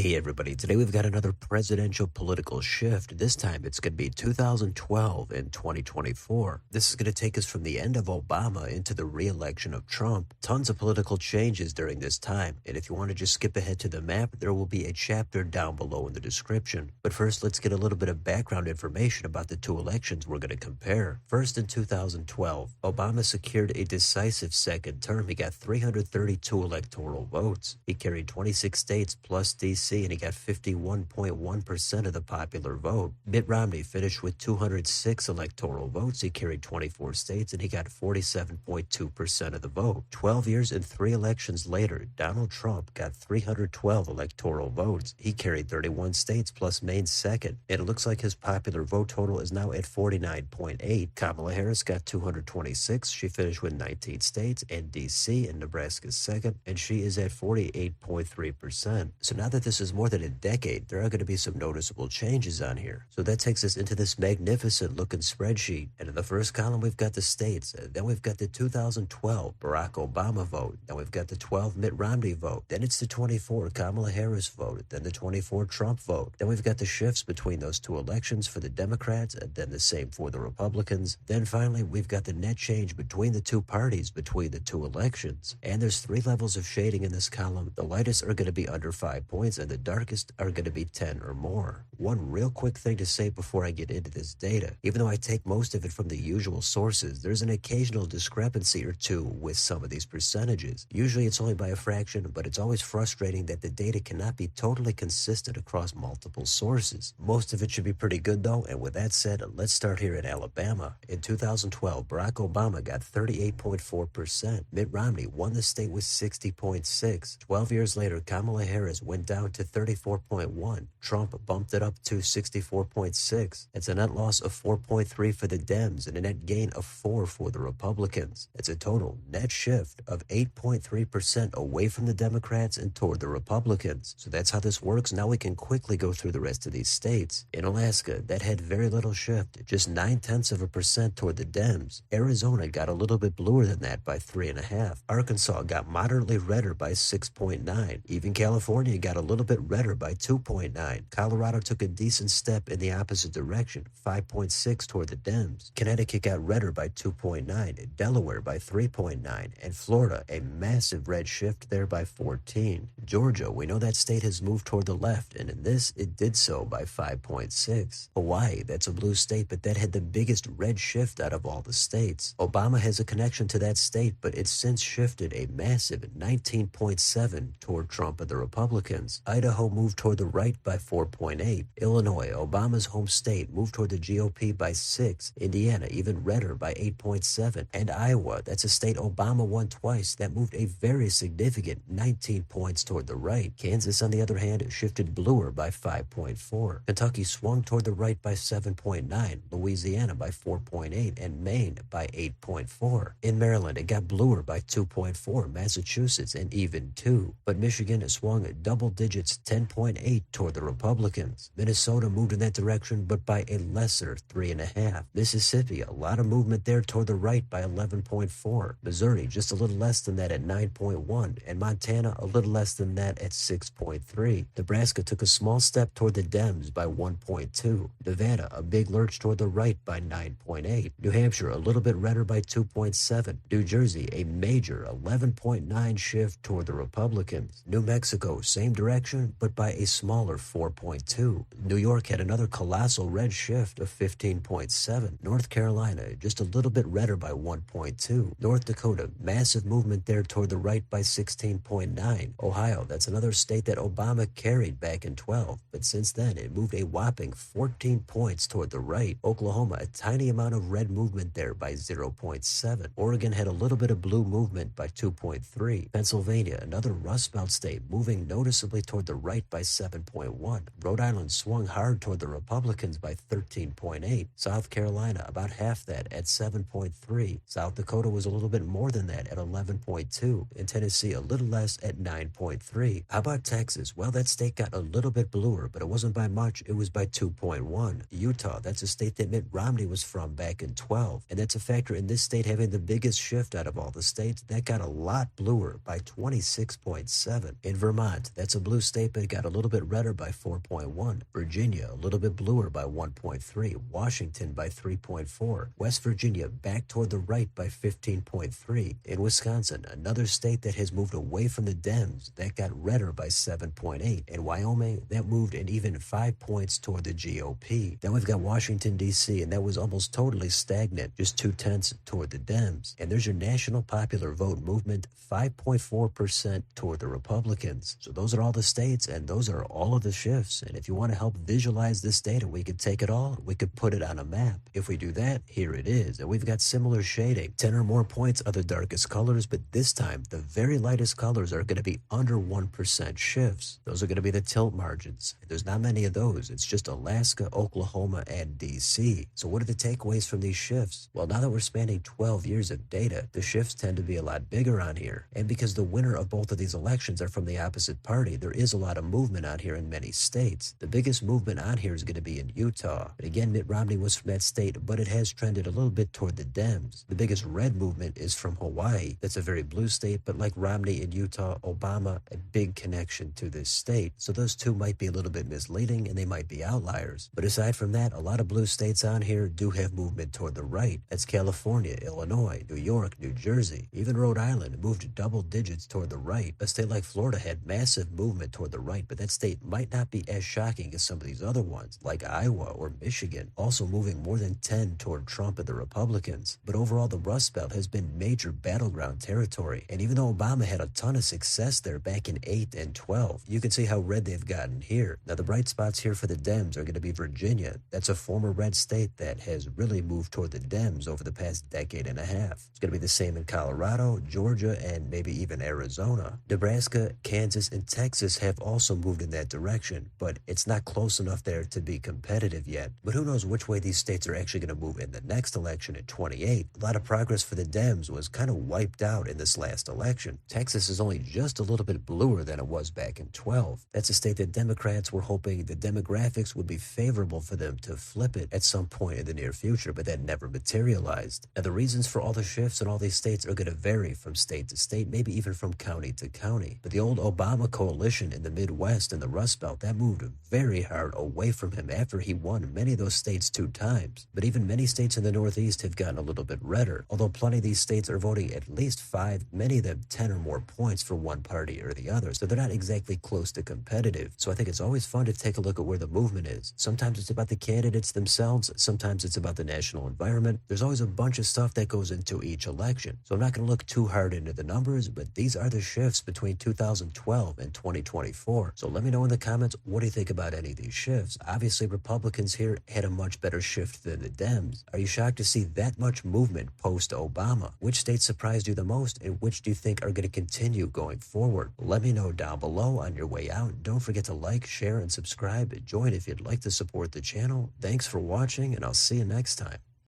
Hey everybody, today we've got another presidential political shift. This time it's going to be 2012 and 2024. This is going to take us from the end of Obama into the re-election of Trump. Tons of political changes during this time, and if you want to just skip ahead to the map, there will be a chapter down below in the description. But first, let's get a little bit of background information about the two elections we're going to compare. First, in 2012, Obama secured a decisive second term. He got 332 electoral votes. He carried 26 states plus DC, and he got 51.1% of the popular vote. Mitt Romney finished with 206 electoral votes. He carried 24 states, and he got 47.2% of the vote. 12 years and 3 elections later, Donald Trump got 312 electoral votes. He carried 31 states plus Maine second, and it looks like his popular vote total is now at 49.8. Kamala Harris got 226. She finished with 19 states, and DC and Nebraska second, and she is at 48.3%. So now that this is more than a decade, there are going to be some noticeable changes on here. So that takes us into this magnificent looking spreadsheet. And in the first column, we've got the states. Then we've got the 2012 Barack Obama vote. Then we've got the 12 Mitt Romney vote. Then it's the 24 Kamala Harris vote. Then the 24 Trump vote. Then we've got the shifts between those two elections for the Democrats, and then the same for the Republicans. Then finally, we've got the net change between the two parties between the two elections. And there's 3 levels of shading in this column. The lightest are going to be under 5 points, and the darkest are going to be 10 or more. One real quick thing to say before I get into this data: even though I take most of it from the usual sources, there's an occasional discrepancy or two with some of these percentages. Usually it's only by a fraction, but it's always frustrating that the data cannot be totally consistent across multiple sources. Most of it should be pretty good though, and with that said, let's start here in Alabama. In 2012, Barack Obama got 38.4%. Mitt Romney won the state with 60.6%. 12 years later, Kamala Harris went down to 34.1%. Trump bumped it up to 64.6%. It's a net loss of 4.3% for the Dems and a net gain of 4% for the Republicans. It's a total net shift of 8.3% away from the Democrats and toward the Republicans. So that's how this works. Now we can quickly go through the rest of these states. In Alaska, that had very little shift, just 0.9% toward the Dems. Arizona got a little bit bluer than that by 3.5%. Arkansas got moderately redder by 6.9%. Even California got a little bit redder by 2.9%. Colorado took a decent step in the opposite direction, 5.6% toward the Dems. Connecticut got redder by 2.9%, Delaware by 3.9%, and Florida, a massive red shift there by 14%. Georgia, we know that state has moved toward the left, and in this, it did so by 5.6%. Hawaii, that's a blue state, but that had the biggest red shift out of all the states. Obama has a connection to that state, but it's since shifted a massive 19.7% toward Trump and the Republicans. Idaho moved toward the right by 4.8%. Illinois, Obama's home state, moved toward the GOP by 6%. Indiana, even redder by 8.7%. And Iowa, that's a state Obama won twice, that moved a very significant 19 points toward the right. Kansas, on the other hand, shifted bluer by 5.4%. Kentucky swung toward the right by 7.9%. Louisiana by 4.8%. And Maine by 8.4%. In Maryland, it got bluer by 2.4%. Massachusetts, and even 2%. But Michigan swung double digits, 10.8% toward the Republicans. Minnesota moved in that direction, but by a lesser 3.5%. Mississippi, a lot of movement there toward the right by 11.4%. Missouri, just a little less than that at 9.1%. And Montana, a little less than that at 6.3%. Nebraska took a small step toward the Dems by 1.2%. Nevada, a big lurch toward the right by 9.8%. New Hampshire, a little bit redder by 2.7%. New Jersey, a major 11.9% shift toward the Republicans. New Mexico, same direction, but by a smaller 4.2%. New York had another colossal red shift of 15.7%. North Carolina, just a little bit redder by 1.2%. North Dakota, massive movement there toward the right by 16.9%. Ohio, that's another state that Obama carried back in 12, but since then it moved a whopping 14 points toward the right. Oklahoma, a tiny amount of red movement there by 0.7%. Oregon had a little bit of blue movement by 2.3%. Pennsylvania, another Rust Belt state, moving noticeably toward the right by 7.1%. Rhode Island swung hard toward the Republicans by 13.8%. South Carolina, about half that at 7.3%. South Dakota was a little bit more than that at 11.2%. And Tennessee, a little less at 9.3%. How about Texas? Well, that state got a little bit bluer, but it wasn't by much. It was by 2.1%. Utah, that's a state that Mitt Romney was from back in 12. And that's a factor in this state having the biggest shift out of all the states. That got a lot bluer by 26.7%. In Vermont, that's a blue state state, but it got a little bit redder by 4.1. Virginia, a little bit bluer by 1.3. Washington by 3.4. West Virginia back toward the right by 15.3. In Wisconsin, another state that has moved away from the Dems, that got redder by 7.8. In Wyoming, that moved an even 5 points toward the GOP. Then we've got Washington, D.C., and that was almost totally stagnant, just 0.2 toward the Dems. And there's your national popular vote movement, 5.4% toward the Republicans. So those are all the states, and those are all of the shifts. And if you want to help visualize this data, we could take it all, we could put it on a map. If we do that, here it is. And we've got similar shading. 10 or more points are the darkest colors, but this time, the very lightest colors are going to be under 1% shifts. Those are going to be the tilt margins. There's not many of those. It's just Alaska, Oklahoma, and D.C. So what are the takeaways from these shifts? Well, now that we're spanning 12 years of data, the shifts tend to be a lot bigger on here. And because the winner of both of these elections are from the opposite party, there is a lot of movement out here in many states. The biggest movement on here is going to be in Utah. But again, Mitt Romney was from that state, but it has trended a little bit toward the Dems. The biggest red movement is from Hawaii. That's a very blue state, but like Romney in Utah, Obama, a big connection to this state. So those two might be a little bit misleading and they might be outliers. But aside from that, a lot of blue states on here do have movement toward the right. That's California, Illinois, New York, New Jersey. Even Rhode Island moved double digits toward the right. A state like Florida had massive movement toward the right, but that state might not be as shocking as some of these other ones, like Iowa or Michigan, also moving more than 10 toward Trump and the Republicans. But overall, the Rust Belt has been major battleground territory. And even though Obama had a ton of success there back in 8 and 12, you can see how red they've gotten here. Now, the bright spots here for the Dems are going to be Virginia. That's a former red state that has really moved toward the Dems over the past decade and a half. It's going to be the same in Colorado, Georgia, and maybe even Arizona. Nebraska, Kansas, and Texas have also moved in that direction, but it's not close enough there to be competitive yet. But who knows which way these states are actually going to move in the next election in 28. A lot of progress for the Dems was kind of wiped out in this last election. Texas is only just a little bit bluer than it was back in 12. That's a state that Democrats were hoping the demographics would be favorable for them to flip it at some point in the near future, but that never materialized. Now, the reasons for all the shifts in all these states are going to vary from state to state, maybe even from county to county. But the old Obama coalition in the Midwest and the Rust Belt, that moved very hard away from him after he won many of those states 2 times. But even many states in the Northeast have gotten a little bit redder, although plenty of these states are voting at least 5, many of them 10 or more points for one party or the other. So they're not exactly close to competitive. So I think it's always fun to take a look at where the movement is. Sometimes it's about the candidates themselves. Sometimes it's about the national environment. There's always a bunch of stuff that goes into each election. So I'm not going to look too hard into the numbers, but these are the shifts between 2012 and 2024. So let me know in the comments, what do you think about any of these shifts? Obviously, Republicans here had a much better shift than the Dems. Are you shocked to see that much movement post-Obama? Which states surprised you the most, and which do you think are going to continue going forward? Let me know down below on your way out. Don't forget to like, share, and subscribe. Join if you'd like to support the channel. Thanks for watching, and I'll see you next time.